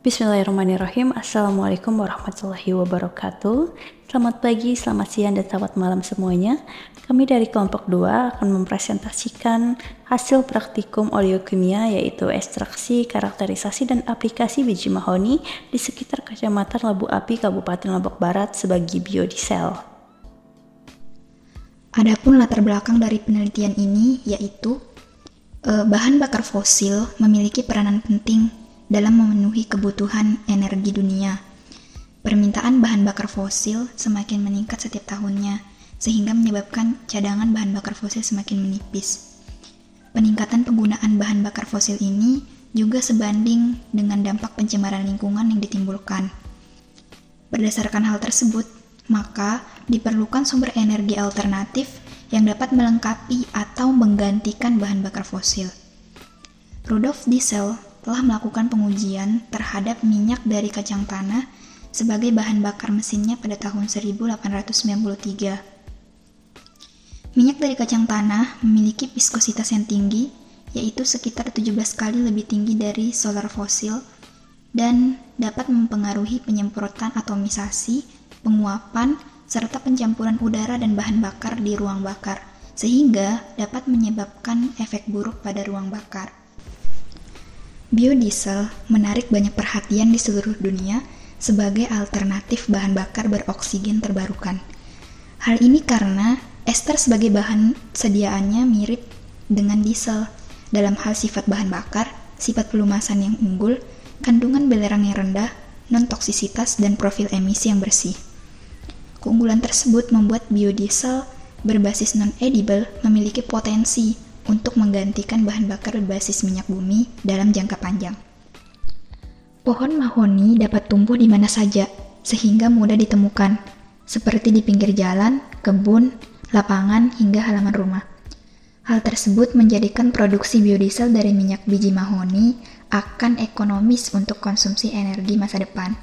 Bismillahirrahmanirrahim. Assalamualaikum warahmatullahi wabarakatuh. Selamat pagi, selamat siang, dan selamat malam semuanya. Kami dari kelompok 2 akan mempresentasikan hasil praktikum oleokimia, yaitu ekstraksi, karakterisasi, dan aplikasi biji mahoni di sekitar Kecamatan Labu Api, Kabupaten Lombok Barat sebagai biodiesel. Adapun latar belakang dari penelitian ini yaitu bahan bakar fosil memiliki peranan penting dalam memenuhi kebutuhan energi dunia. Permintaan bahan bakar fosil semakin meningkat setiap tahunnya, sehingga menyebabkan cadangan bahan bakar fosil semakin menipis. Peningkatan penggunaan bahan bakar fosil ini juga sebanding dengan dampak pencemaran lingkungan yang ditimbulkan. Berdasarkan hal tersebut, maka diperlukan sumber energi alternatif yang dapat melengkapi atau menggantikan bahan bakar fosil. Rudolf Diesel telah melakukan pengujian terhadap minyak dari kacang tanah sebagai bahan bakar mesinnya pada tahun 1893. Minyak dari kacang tanah memiliki viskositas yang tinggi, yaitu sekitar 17 kali lebih tinggi dari solar fosil, dan dapat mempengaruhi penyemprotan atomisasi, penguapan, serta pencampuran udara dan bahan bakar di ruang bakar, sehingga dapat menyebabkan efek buruk pada ruang bakar. Biodiesel menarik banyak perhatian di seluruh dunia sebagai alternatif bahan bakar beroksigen terbarukan. Hal ini karena ester sebagai bahan sediaannya mirip dengan diesel dalam hal sifat bahan bakar, sifat pelumasan yang unggul, kandungan belerang yang rendah, non-toksisitas, dan profil emisi yang bersih. Keunggulan tersebut membuat biodiesel berbasis non-edible memiliki potensi untuk menggantikan bahan bakar berbasis minyak bumi dalam jangka panjang. Pohon mahoni dapat tumbuh di mana saja, sehingga mudah ditemukan, seperti di pinggir jalan, kebun, lapangan, hingga halaman rumah. Hal tersebut menjadikan produksi biodiesel dari minyak biji mahoni akan ekonomis untuk konsumsi energi masa depan.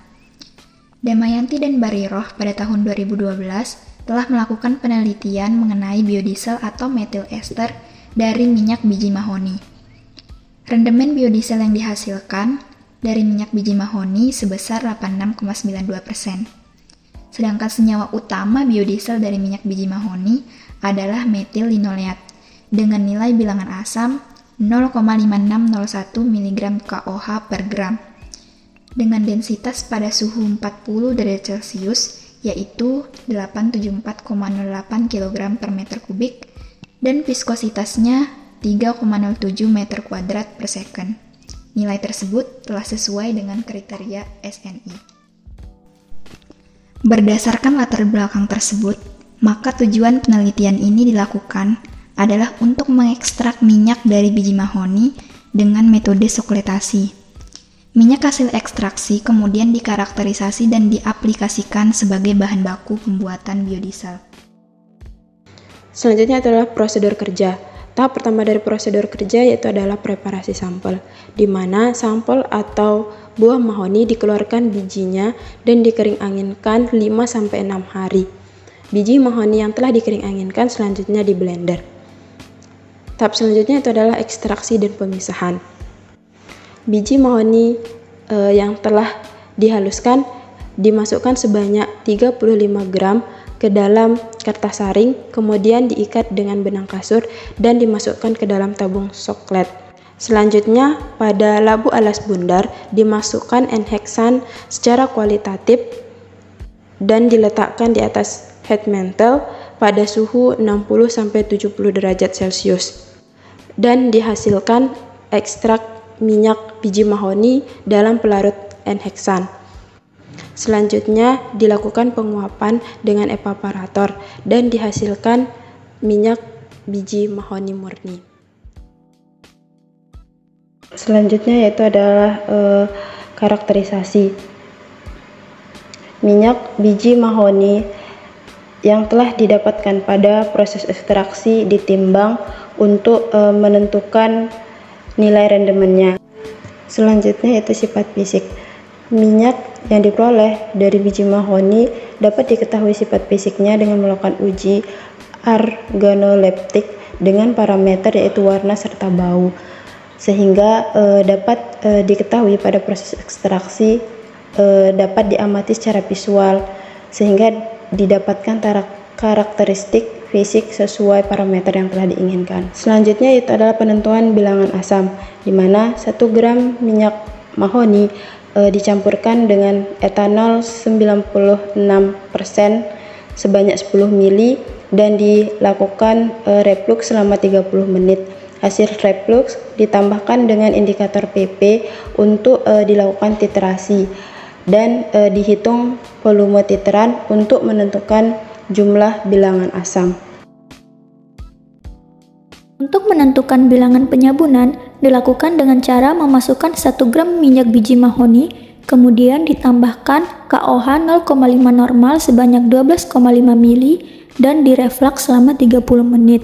Damayanti dan Bariroh pada tahun 2012 telah melakukan penelitian mengenai biodiesel atau methyl ester dari minyak biji mahoni. Rendemen biodiesel yang dihasilkan dari minyak biji mahoni sebesar 86,92%. Sedangkan senyawa utama biodiesel dari minyak biji mahoni adalah metil linoleat dengan nilai bilangan asam 0,5601 mg KOH per gram dengan densitas pada suhu 40 derajat Celcius yaitu 874,08 kg per meter kubik dan viskositasnya 3,07 meter kuadrat per second. Nilai tersebut telah sesuai dengan kriteria SNI. Berdasarkan latar belakang tersebut, maka tujuan penelitian ini dilakukan adalah untuk mengekstrak minyak dari biji mahoni dengan metode sukletasi. Minyak hasil ekstraksi kemudian dikarakterisasi dan diaplikasikan sebagai bahan baku pembuatan biodiesel. Selanjutnya adalah prosedur kerja. Tahap pertama dari prosedur kerja yaitu adalah preparasi sampel, di mana sampel atau buah mahoni dikeluarkan bijinya dan dikering-anginkan 5-6 hari. Biji mahoni yang telah dikering-anginkan selanjutnya di blender. Tahap selanjutnya itu adalah ekstraksi dan pemisahan. Biji mahoni yang telah dihaluskan dimasukkan sebanyak 35 gram ke dalam kertas saring, kemudian diikat dengan benang kasur dan dimasukkan ke dalam tabung soklet. Selanjutnya, pada labu alas bundar dimasukkan enheksan secara kualitatif dan diletakkan di atas head mantle pada suhu 60-70 derajat Celcius dan dihasilkan ekstrak minyak biji mahoni dalam pelarut enheksan. Selanjutnya dilakukan penguapan dengan evaporator dan dihasilkan minyak biji mahoni murni. Selanjutnya yaitu adalah karakterisasi. Minyak biji mahoni yang telah didapatkan pada proses ekstraksi ditimbang untuk menentukan nilai rendemennya. Selanjutnya yaitu sifat fisik. Minyak yang diperoleh dari biji mahoni dapat diketahui sifat fisiknya dengan melakukan uji organoleptik dengan parameter yaitu warna serta bau. sehingga dapat diketahui pada proses ekstraksi dapat diamati secara visual sehingga didapatkan karakteristik fisik sesuai parameter yang telah diinginkan. Selanjutnya itu adalah penentuan bilangan asam, di mana 1 gram minyak mahoni dicampurkan dengan etanol 96% sebanyak 10 mili dan dilakukan reflux selama 30 menit. Hasil reflux ditambahkan dengan indikator PP untuk dilakukan titrasi dan dihitung volume titeran untuk menentukan jumlah bilangan asam. Untuk menentukan bilangan penyabunan dilakukan dengan cara memasukkan 1 gram minyak biji mahoni, kemudian ditambahkan KOH 0,5 normal sebanyak 12,5 mili dan direflux selama 30 menit.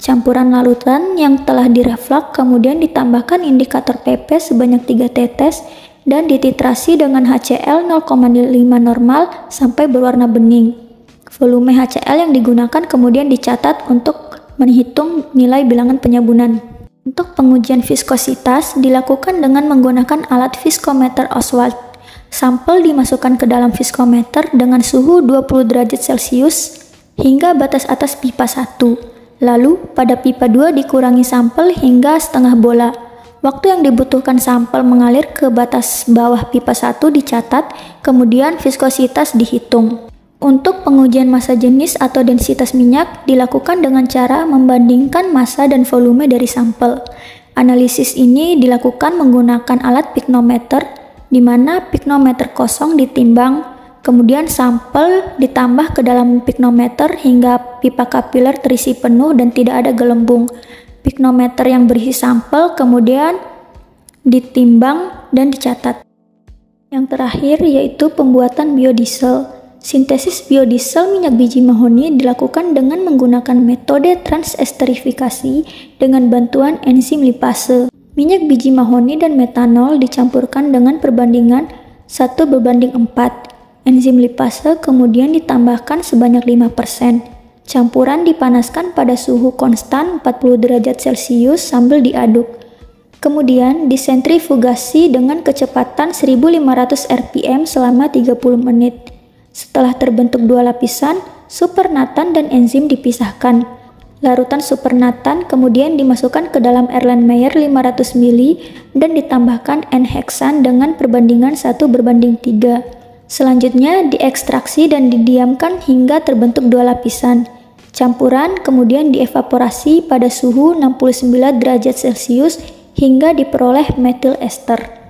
Campuran larutan yang telah direflux kemudian ditambahkan indikator PP sebanyak 3 tetes dan dititrasi dengan HCl 0,5 normal sampai berwarna bening. Volume HCl yang digunakan kemudian dicatat untuk menghitung nilai bilangan penyabunan. Untuk pengujian viskositas dilakukan dengan menggunakan alat viskometer Oswald. Sampel dimasukkan ke dalam viskometer dengan suhu 20 derajat Celcius hingga batas atas pipa 1. Lalu pada pipa 2 dikurangi sampel hingga setengah bola. Waktu yang dibutuhkan sampel mengalir ke batas bawah pipa 1 dicatat, kemudian viskositas dihitung. Untuk pengujian massa jenis atau densitas minyak dilakukan dengan cara membandingkan massa dan volume dari sampel. Analisis ini dilakukan menggunakan alat piknometer, di mana piknometer kosong ditimbang, kemudian sampel ditambah ke dalam piknometer hingga pipa kapiler terisi penuh dan tidak ada gelembung. Piknometer yang berisi sampel kemudian ditimbang dan dicatat. Yang terakhir yaitu pembuatan biodiesel. Sintesis biodiesel minyak biji mahoni dilakukan dengan menggunakan metode transesterifikasi dengan bantuan enzim lipase. Minyak biji mahoni dan metanol dicampurkan dengan perbandingan 1:4. Enzim lipase kemudian ditambahkan sebanyak 5%. Campuran dipanaskan pada suhu konstan 40 derajat Celcius sambil diaduk. Kemudian disentrifugasi dengan kecepatan 1500 rpm selama 30 menit. Setelah terbentuk 2 lapisan, supernatan dan enzim dipisahkan. Larutan supernatan kemudian dimasukkan ke dalam Erlenmeyer 500 ml dan ditambahkan N-heksan dengan perbandingan 1:3. Selanjutnya diekstraksi dan didiamkan hingga terbentuk 2 lapisan. Campuran kemudian dievaporasi pada suhu 69 derajat Celcius hingga diperoleh metil ester.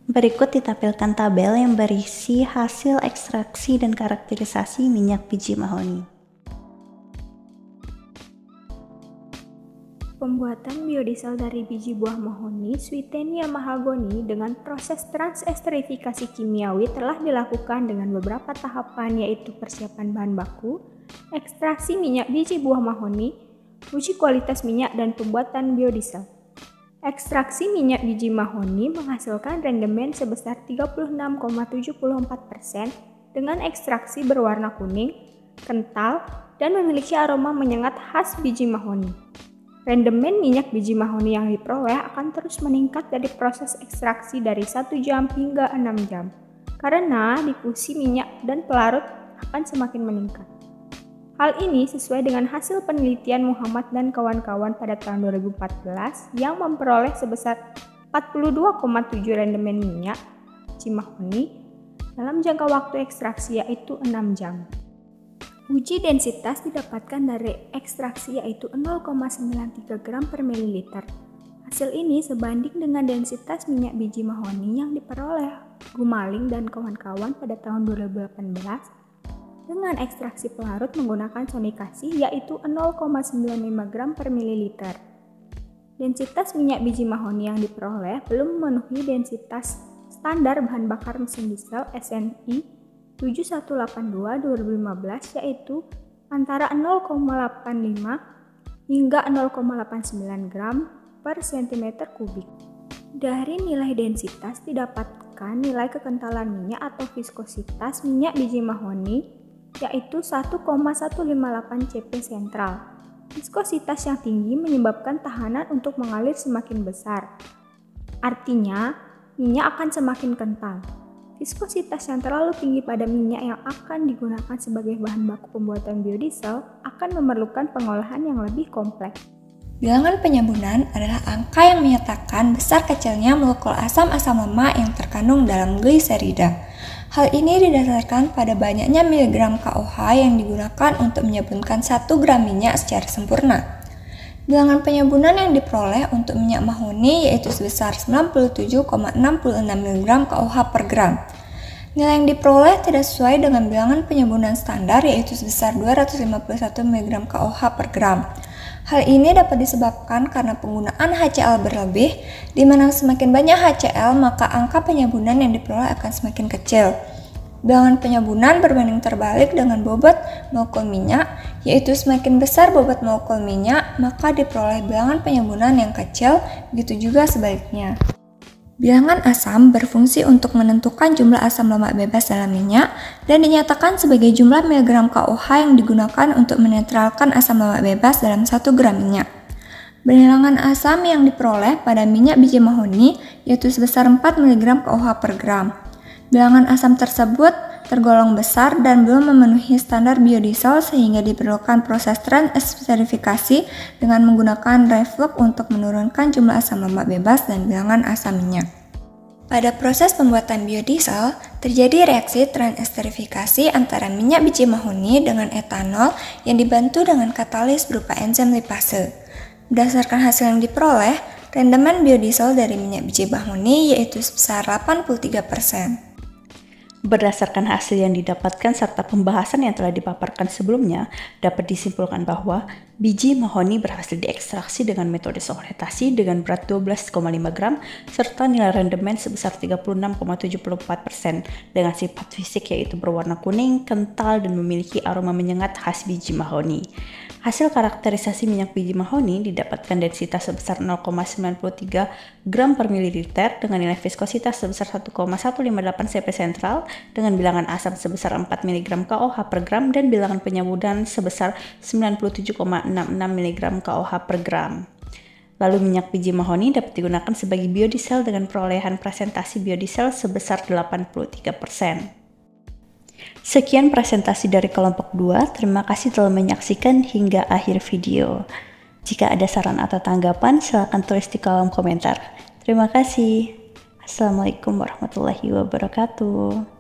Berikut ditampilkan tabel yang berisi hasil ekstraksi dan karakterisasi minyak biji mahoni. Pembuatan biodiesel dari biji buah mahoni Swietenia mahagoni dengan proses transesterifikasi kimiawi telah dilakukan dengan beberapa tahapan, yaitu persiapan bahan baku, ekstraksi minyak biji buah mahoni, uji kualitas minyak, dan pembuatan biodiesel. Ekstraksi minyak biji mahoni menghasilkan rendemen sebesar 36,74% dengan ekstraksi berwarna kuning, kental, dan memiliki aroma menyengat khas biji mahoni. Rendemen minyak biji mahoni yang diperoleh akan terus meningkat dari proses ekstraksi dari 1 jam hingga 6 jam, karena difusi minyak dan pelarut akan semakin meningkat. Hal ini sesuai dengan hasil penelitian Muhammad dan kawan-kawan pada tahun 2014 yang memperoleh sebesar 42,7 rendemen minyak biji mahoni dalam jangka waktu ekstraksi yaitu 6 jam. Uji densitas didapatkan dari ekstraksi yaitu 0,93 gram per mililiter. Hasil ini sebanding dengan densitas minyak biji mahoni yang diperoleh Gumaling dan kawan-kawan pada tahun 2018 dengan ekstraksi pelarut menggunakan sonikasi yaitu 0,95 gram per mililiter. Densitas minyak biji mahoni yang diperoleh belum memenuhi densitas standar bahan bakar mesin diesel SNI 7182/2015 yaitu antara 0,85 hingga 0,89 gram per cm kubik. Dari nilai densitas didapatkan nilai kekentalan minyak atau viskositas minyak biji mahoni yaitu 1,158 cp sentral. Viskositas yang tinggi menyebabkan tahanan untuk mengalir semakin besar. Artinya, minyak akan semakin kental. Viskositas yang terlalu tinggi pada minyak yang akan digunakan sebagai bahan baku pembuatan biodiesel akan memerlukan pengolahan yang lebih kompleks. Bilangan penyambunan adalah angka yang menyatakan besar kecilnya molekul asam-asam lemak yang terkandung dalam gliserida. Hal ini didasarkan pada banyaknya miligram KOH yang digunakan untuk menyabunkan 1 gram minyak secara sempurna. Bilangan penyambunan yang diperoleh untuk minyak mahoni yaitu sebesar 97,66 mg KOH per gram. Nilai yang diperoleh tidak sesuai dengan bilangan penyambunan standar yaitu sebesar 251 mg KOH per gram. Hal ini dapat disebabkan karena penggunaan HCl berlebih, di mana semakin banyak HCl maka angka penyambunan yang diperoleh akan semakin kecil. Bilangan penyambunan berbanding terbalik dengan bobot molekul minyak, yaitu semakin besar bobot molekul minyak maka diperoleh bilangan penyambunan yang kecil, begitu juga sebaliknya. Bilangan asam berfungsi untuk menentukan jumlah asam lemak bebas dalam minyak dan dinyatakan sebagai jumlah miligram KOH yang digunakan untuk menetralkan asam lemak bebas dalam 1 gram minyak. Bilangan asam yang diperoleh pada minyak biji mahoni yaitu sebesar 4 mg KOH per gram. Bilangan asam tersebut tergolong besar dan belum memenuhi standar biodiesel sehingga diperlukan proses transesterifikasi dengan menggunakan dry flux untuk menurunkan jumlah asam lemak bebas dan bilangan asam minyak. Pada proses pembuatan biodiesel, terjadi reaksi transesterifikasi antara minyak biji mahoni dengan etanol yang dibantu dengan katalis berupa enzim lipase. Berdasarkan hasil yang diperoleh, rendemen biodiesel dari minyak biji mahoni yaitu sebesar 83%. Berdasarkan hasil yang didapatkan serta pembahasan yang telah dipaparkan sebelumnya, dapat disimpulkan bahwa biji mahoni berhasil diekstraksi dengan metode sortasi dengan berat 12,5 gram serta nilai rendemen sebesar 36,74% dengan sifat fisik yaitu berwarna kuning, kental, dan memiliki aroma menyengat khas biji mahoni. Hasil karakterisasi minyak biji mahoni didapatkan densitas sebesar 0,93 gram per mililiter dengan nilai viskositas sebesar 1,158 cp sentral dengan bilangan asam sebesar 4 mg KOH per gram dan bilangan penyambunan sebesar 97,66 mg KOH per gram. Lalu minyak biji mahoni dapat digunakan sebagai biodiesel dengan perolehan presentasi biodiesel sebesar 83%. Sekian presentasi dari kelompok 2, terima kasih telah menyaksikan hingga akhir video. Jika ada saran atau tanggapan, silakan tulis di kolom komentar. Terima kasih. Assalamualaikum warahmatullahi wabarakatuh.